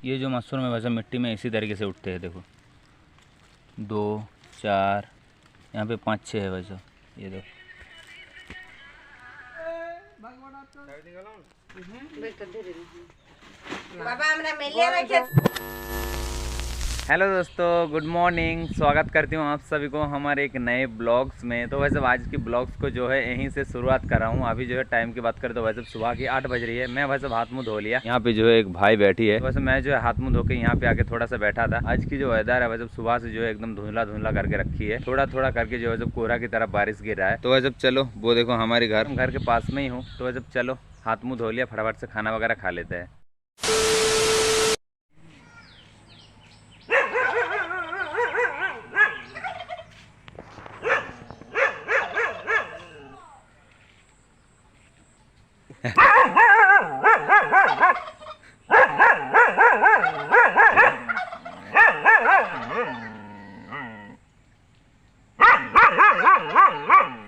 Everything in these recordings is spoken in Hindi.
ये जो मशरूम है वैसे मिट्टी में इसी तरीके से उठते हैं। देखो 2 4 यहाँ पे 5 6 है वैसे। ये देखो हेलो दोस्तों, गुड मॉर्निंग। स्वागत करती हूँ आप सभी को हमारे एक नए ब्लॉग्स में। तो वैसे आज की ब्लॉग्स को जो है यहीं से शुरुआत कर रहा हूँ। अभी जो है टाइम की बात करें तो वैसे सुबह की 8 बज रही है। मैं वैसे हाथ मुँह धो लिया। यहाँ पे जो है एक भाई बैठी है। तो वैसे मैं जो है हाथ मुँह धो के यहाँ पे आके थोड़ा सा बैठा था। आज की जो वेदर है वैसे सुबह से जो है एकदम धुंधला धुंधला करके रखी है। थोड़ा थोड़ा करके जो है जब कोहरा की तरफ बारिश गिर रहा है। तो वैसे चलो वो देखो हमारे घर के पास में ही हूँ। तो वैसे चलो हाथ मुँह धो लिया, फटाफट से खाना वगैरह खा लेते हैं।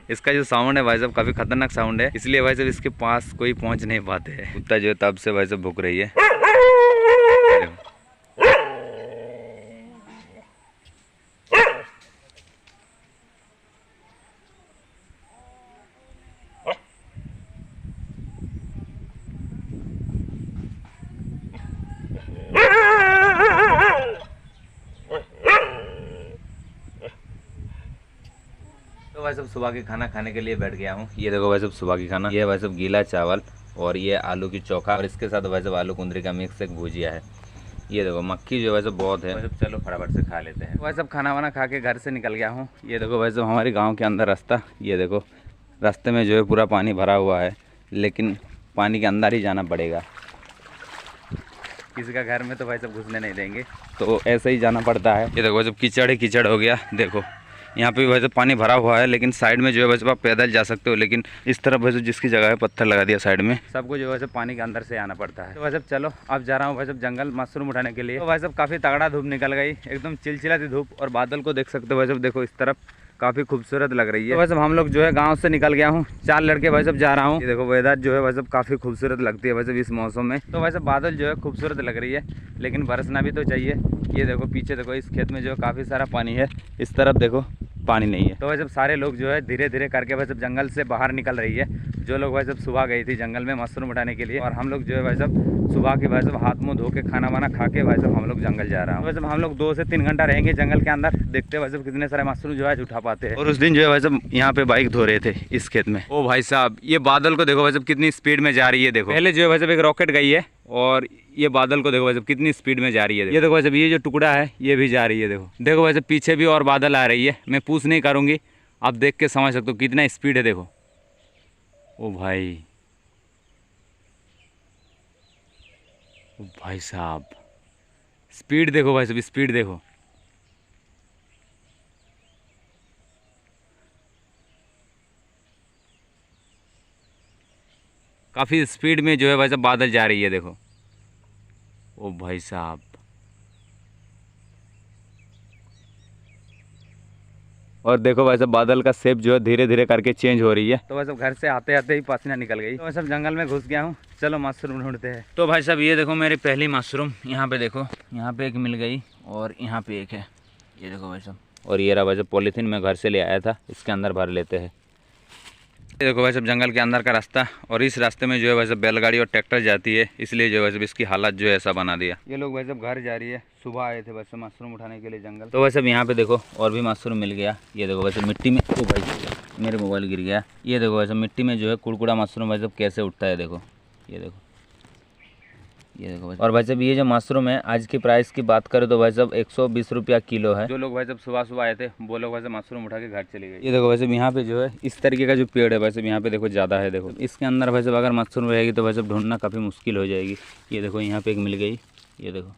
इसका जो साउंड है भाई साहब काफी खतरनाक साउंड है, इसलिए भाई साहब इसके पास कोई पहुंच नहीं पाते हैं। कुत्ता जो है तब से भाई साहब भूख रही है। तो भाई साहब सुबह के खाना खाने के लिए बैठ गया हूँ। ये देखो भाई साहब सुबह की खाना, ये भाई साहब गीला चावल और ये आलू की चोखा और इसके साथ भाई साहब आलू कुंदरी का मिक्स एक भुजिया है। ये देखो मक्खी जो वैसे बहुत है। वैसे चलो फटाफट से खा लेते हैं। वैसे खाना वाना खा के घर से निकल गया हूँ। ये देखो वैसे हमारे गांव के अंदर रास्ता, ये देखो रास्ते में जो है पूरा पानी भरा हुआ है, लेकिन पानी के अंदर ही जाना पड़ेगा। किसी का घर में तो भाई सब घुसने नहीं देंगे, तो ऐसे ही जाना पड़ता है। ये देखो जब कीचड़ ही कीचड़ हो गया। देखो यहाँ पे वैसे पानी भरा हुआ है, लेकिन साइड में जो है वैसे आप पैदल जा सकते हो, लेकिन इस तरफ वैसे जिसकी जगह है पत्थर लगा दिया साइड में। सबको जो वैसे पानी के अंदर से आना पड़ता है। तो वैसे चलो अब जा रहा हूँ वैसे जंगल मशरूम उठाने के लिए। तो वैसे काफ़ी तगड़ा धूप निकल गई, एकदम चिलचिलाती धूप, और बादल को देख सकते हो वैसे देखो इस तरफ काफ़ी खूबसूरत लग रही है। तो वैसे हम लोग जो है गांव से निकल गया हूँ, 4 लड़के वैसे जा रहा हूँ। ये देखो वेदर जो है वैसे काफ़ी खूबसूरत लगती है वैसे इस मौसम में। तो वैसे बादल जो है खूबसूरत लग रही है, लेकिन बरसना भी तो चाहिए। ये देखो पीछे देखो इस खेत में जो काफ़ी सारा पानी है, इस तरफ देखो पानी नहीं है। तो वैसे सारे लोग जो है धीरे धीरे करके वैसे जंगल से बाहर निकल रही है। जो लोग वैसे सुबह गई थी जंगल में मशरूम उठाने के लिए, और हम लोग जो है वैसे सुबह के वैसे हाथ मुँह धो के खाना वाना खा के वैसे हम लोग जंगल जा रहा हूँ। वैसे हम लोग 2 से 3 घंटा रहेंगे जंगल के अंदर, देखते हैं वैसे कितने सारे मशरूम जो है उठा पाते हैं। और उस दिन जो है वैसे यहाँ पे बाइक धो रहे थे इस खेत में। ओ भाई साहब ये बादल को देखो वैसे कितनी स्पीड में जा रही है। देखो पहले जो है वैसे एक रॉकेट गई है, और ये बादल को देखो वैसे कितनी स्पीड में जा रही है। ये देखो वैसे ये जो टुकड़ा है ये भी जा रही है। देखो देखो वैसे पीछे भी और बादल आ रही है। मैं पूछ नहीं करूँगी, आप देख के समझ सकते हो कितना स्पीड है। देखो ओ भाई, ओ भाई साहब स्पीड देखो भाई साहब, स्पीड देखो। काफ़ी स्पीड में जो है वैसे बादल जा रही है। देखो ओ भाई साहब, और देखो वैसे बादल का शेप जो है धीरे धीरे करके चेंज हो रही है। तो वैसे घर से आते आते ही पसीना निकल गई। तो वैसे जंगल में घुस गया हूँ, चलो मशरूम ढूंढते हैं। तो भाई साहब ये देखो मेरी पहली मशरूम यहाँ पे देखो, यहाँ पे एक मिल गई और यहाँ पे एक है। ये देखो भाई साहब, और ये रहा वैसे पॉलीथीन में घर से ले आया था, इसके अंदर भर लेते हैं। ये देखो वैसे जंगल के अंदर का रास्ता, और इस रास्ते में जो है वैसे बैलगाड़ी और ट्रैक्टर जाती है, इसलिए जो है वैसे इसकी हालत जो है ऐसा बना दिया। ये लोग वैसे घर जा रही है, सुबह आए थे वैसे मशरूम उठाने के लिए जंगल। तो वैसे यहाँ पे देखो और भी मशरूम मिल गया। ये देखो वैसे मिट्टी में, ओ भाई मेरे मोबाइल गिर गया। ये देखो वैसे मिट्टी में जो है कुड़कुड़ा मशरूम वैसे कैसे उठता है। देखो ये देखो, ये देखो भाई। और भाई साहब ये जो मशरूम है आज की प्राइस की बात करें तो भाई साहब 120 रुपया किलो है। जो लोग भाई साहब सुबह सुबह आए थे वो लोग वैसे मशरूम उठा के घर चले गए। ये देखो वैसे यहाँ पे जो है इस तरीके का जो पेड़ है वैसे यहाँ पे देखो ज़्यादा है। देखो इसके अंदर वैसे अगर मशरूम रहेगी तो वैसे ढूंढना काफ़ी मुश्किल हो जाएगी। ये देखो यहाँ पे एक मिल गई। ये देखो,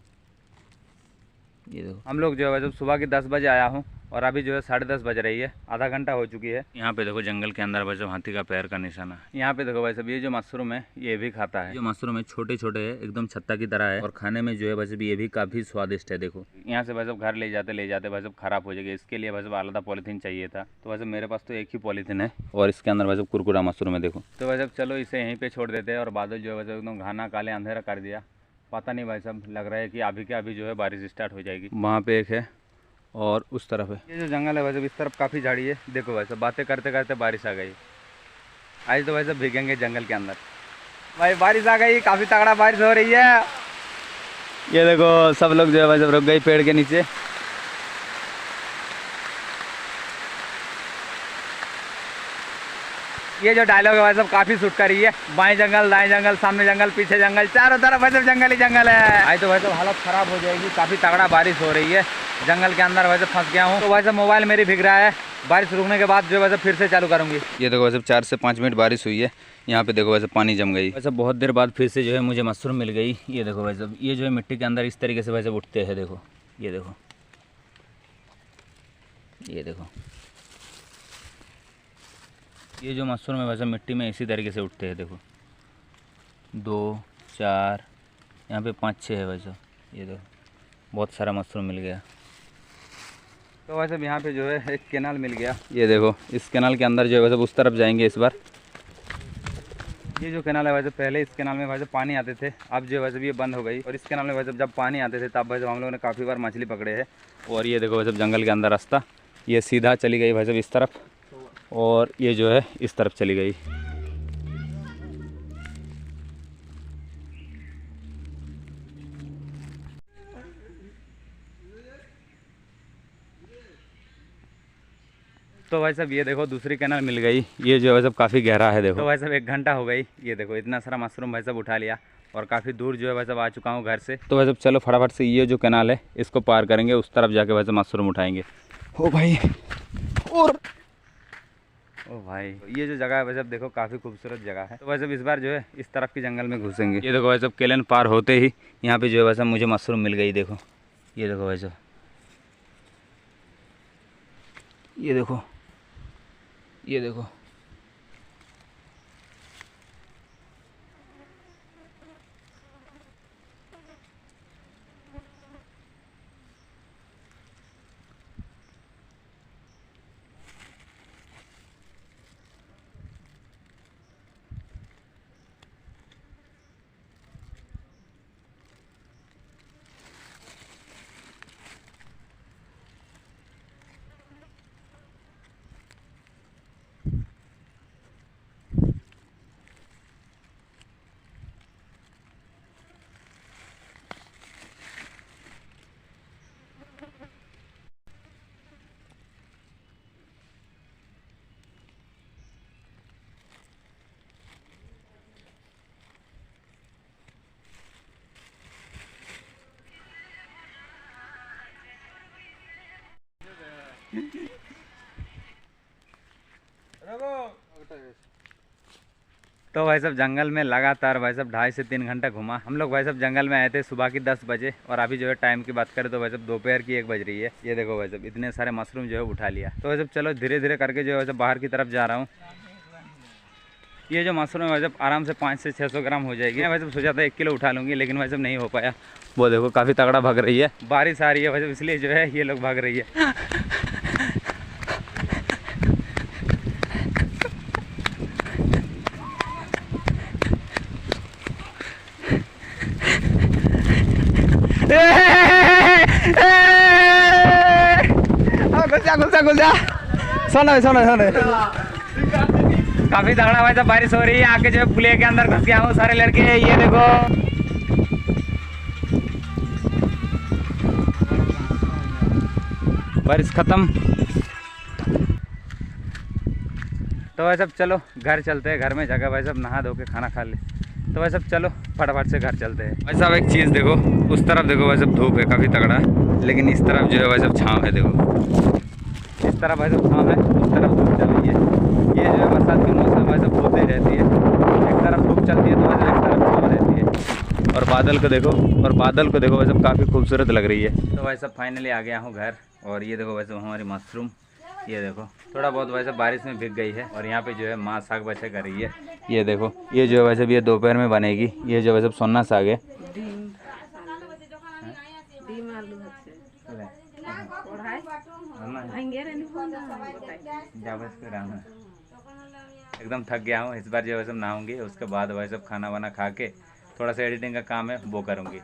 ये देखो हम लोग जो है वैसे सुबह के 10 बजे आया हूँ, और अभी जो है 10:30 बज रही है, आधा घंटा हो चुकी है। यहाँ पे देखो जंगल के अंदर वैसे हाथी का पैर का निशाना। यहाँ पे देखो वैसे ये जो मशरूम है ये भी खाता है। जो मशरूम है छोटे छोटे है, एकदम छत्ता की तरह है, और खाने में जो है वैसे भी ये भी काफ़ी स्वादिष्ट है। देखो यहाँ से वैसे घर ले जाते वैसे ख़राब हो जाएगी, इसके लिए वैसे आलादा पॉलीथीन चाहिए था। तो वैसे मेरे पास तो एक ही पॉलीथीन है, और इसके अंदर वैसे कुरकुरा मशरूम है। देखो तो वैसे चलो इसे यहीं पर छोड़ देते हैं। और बादल जो है वैसे एकदम घना काले अंधेरा कर दिया, पता नहीं भाई साहब, लग रहा है कि अभी के अभी जो है बारिश स्टार्ट हो जाएगी। वहाँ पे एक है और उस तरफ है। ये जो जंगल है भाई साहब, इस तरफ काफ़ी झाड़ी है। देखो भाई साहब, बातें करते करते बारिश आ गई। आज तो भाई साहब भीगेंगे जंगल के अंदर। भाई बारिश आ गई, काफ़ी तगड़ा बारिश हो रही है। ये देखो सब लोग जो है भाई साहब रुक गई पेड़ के नीचे। ये जो डायलॉग है भाई साहब काफी सूट कर रही है। बाएं जंगल, दाएं जंगल, सामने जंगल, पीछे जंगल, चारों तरफ भाई साहब जंगल ही जंगल है। आज तो भाई साहब हालत खराब हो जाएगी, काफी तगड़ा बारिश हो रही है। जंगल के अंदर भाई साहब फंस गया हूँ। तो भाई साहब मोबाइल मेरी भीग रहा है। बारिश रुकने के बाद जो है भाई साहब फिर से चालू करूंगी। ये देखो भाई साहब 4 से 5 मिनट बारिश हुई है। यहाँ पे देखो भाई साहब पानी जम गई। भाई साहब बहुत देर बाद फिर से जो है मुझे मशरूम मिल गई। ये देखो भाई साहब, ये जो है मिट्टी के अंदर इस तरीके से भाई साहब उठते हैं। देखो ये देखो, ये देखो, ये जो मशरूम है वैसे मिट्टी में इसी तरीके से उठते हैं। देखो 2 4 यहाँ पे 5 6 है वैसे। ये देखो बहुत सारा मशरूम मिल गया। तो वैसे यहाँ पे जो है एक कैनाल मिल गया। ये देखो इस कैनाल के अंदर जो है वैसे उस तरफ जाएंगे इस बार। ये जो कैनाल है वैसे पहले इस कैनाल में वैसे पानी आते थे, अब जो वैसे भी ये बंद हो गई। और इस कैनाल में वैसे जब पानी आते थे तब वैसे हम लोगों ने काफ़ी बार मछली पकड़े हैं। और ये देखो वैसे जंगल के अंदर रास्ता, ये सीधा चली गई वैसे इस तरफ, और ये जो है इस तरफ चली गई। तो भाई साहब ये देखो दूसरी कैनाल मिल गई। ये जो है सब काफ़ी गहरा है। देखो तो भाई साहब 1 घंटा हो गई। ये देखो इतना सारा मशरूम भाई साहब उठा लिया और काफ़ी दूर जो है भाई साहब आ चुका हूँ घर से। तो भाई साहब चलो फटाफट से ये जो कैनाल है इसको पार करेंगे, उस तरफ जाके भाई साहब मशरूम उठाएंगे। ओ भाई, और ओ भाई ये जो जगह है भाई साहब देखो काफ़ी खूबसूरत जगह है। तो भाई साहब इस बार जो है इस तरफ के जंगल में घुसेंगे। ये देखो भाई साहब केलन पार होते ही यहाँ पे जो है भाई साहब मुझे मशरूम मिल गई। देखो ये देखो भाई साहब, ये देखो, ये देखो। तो भाई साहब जंगल में लगातार भाई साहब 2.5 से 3 घंटा घुमा। हम लोग भाई साहब जंगल में आए थे सुबह की 10 बजे और अभी जो है टाइम की बात करें तो भाई साहब दोपहर की 1 बज रही है। ये देखो भाई साहब इतने सारे मशरूम जो है उठा लिया। तो भाई साहब चलो धीरे धीरे करके जो है भाई साहब बाहर की तरफ जा रहा हूँ। ये जो मशरूम है भाई साहब आराम से 500 से 600 ग्राम हो जाएगी। मैं भाई साहब सोचा था 1 किलो उठा लूँगी, लेकिन भाई साहब नहीं हो पाया। वो देखो काफ़ी तगड़ा भाग रही है, बारिश आ रही है भाई साहब इसलिए जो है ये लोग भाग रही है। घुसा सोना काफी तगड़ा भाई साहब बारिश हो रही है। आके जो है पुलिया के अंदर घुस गया हूँ सारे लड़के। ये देखो बारिश खत्म। तो भाई साहब चलो घर चलते हैं। घर में जगह भाई साहब नहा धो के खाना खा ले। तो भाई साहब चलो फटाफट से घर चलते हैं। भाई साहब एक चीज़ देखो, उस तरफ देखो भाई साहब धूप है काफ़ी तगड़ा, लेकिन इस तरफ जो है भाई साहब छाँव है। देखो इस तरफ भाई साहब छाँव है, उस तरफ धूप चल रही है। ये जो है बरसात के मौसम भाई साहब होते रहती है, एक तरफ धूप चलती है तो भाई साहब एक तरफ छाँव रहती है। और बादल को देखो, और बादल को देखो भाई साहब काफ़ी खूबसूरत लग रही है। तो भाई साहब फाइनली आ गया हूँ घर। और ये देखो भाई साहब हमारी मशरूम, ये देखो थोड़ा बहुत वैसे बारिश में भीग गई है। और यहाँ पे जो है माँ साग बचा कर रही है। ये देखो ये जो है वैसे भी ये दोपहर में बनेगी। ये जो वैसे सोना साग है। एकदम थक गया हूँ। इस बार जो है सब नहाऊंगी, उसके बाद वह सब खाना वाना खा के थोड़ा सा एडिटिंग का काम है वो करूँगी।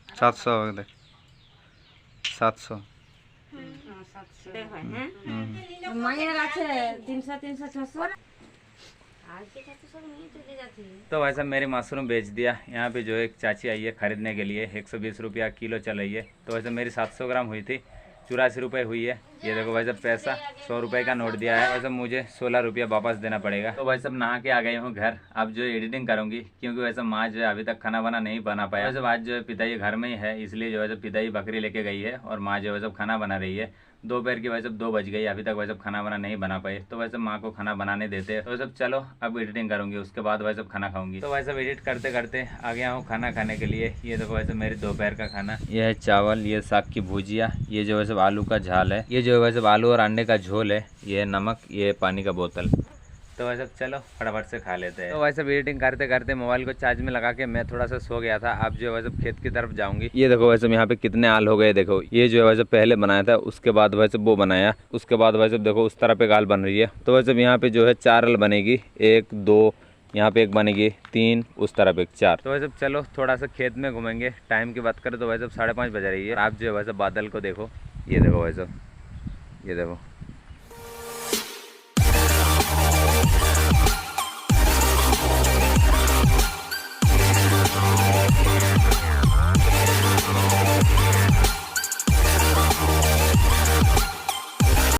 सात सौ 700 तो वैसा मेरी मशरूम बेच दिया। यहाँ पे जो एक चाची आई है खरीदने के लिए, 120 रुपया किलो चल रही है। तो वैसे मेरी 700 ग्राम हुई थी, 84 रुपये हुई है। ये देखो वैसे पैसा 100 रुपये का नोट दिया है। वैसे मुझे 16 रुपया वापस देना पड़ेगा। तो वैसे नहा के आ गई हूँ घर। अब जो एडिटिंग करूँगी, क्योंकि वैसे माँ जो है अभी तक खाना वाना नहीं बना पाया। वैसे आज जो है पिताजी घर में ही है, इसलिए जो है पिताजी बकरी लेके गई है और माँ जो है सब खाना बना रही है। दोपहर की वैसे 2 बज गई, अभी तक वैसे खाना वाना नहीं बना पाए। तो वैसे माँ को खाना बनाने देते हैं। तो वैसे चलो अब एडिटिंग करूँगी, उसके बाद वैसे खाना खाऊंगी। तो वैसे एडिट करते करते आ गया हूँ खाना खाने के लिए। ये देखो वैसे मेरे दोपहर का खाना, ये है चावल, ये साग की भुजिया, ये जो वैसे आलू का झाल है, ये जो वैसे आलू और अंडे का झोल है, ये है नमक, ये पानी का बोतल। तो वैसे चलो फटाफट से खा लेते हैं। तो वैसे एडिटिंग करते करते मोबाइल को चार्ज में लगा के मैं थोड़ा सा सो गया था। अब जो है वैसे खेत की तरफ जाऊंगी। ये देखो वैसे यहाँ पे कितने आल हो गए। देखो ये जो है वैसे पहले बनाया था, उसके बाद वैसे वो बनाया, उसके बाद वैसे देखो उस तरफ एक आल बन रही है। तो वैसे यहाँ पे जो है 4 आल बनेगी, 1 2 यहाँ पे एक बनेगी, 3 उस तरफ एक 4। तो वैसे चलो थोड़ा सा खेत में घूमेंगे। टाइम की बात करें तो वैसे 5:30 बज रही है। आप जो है वैसे बादल को देखो, ये देखो वैसे, ये देखो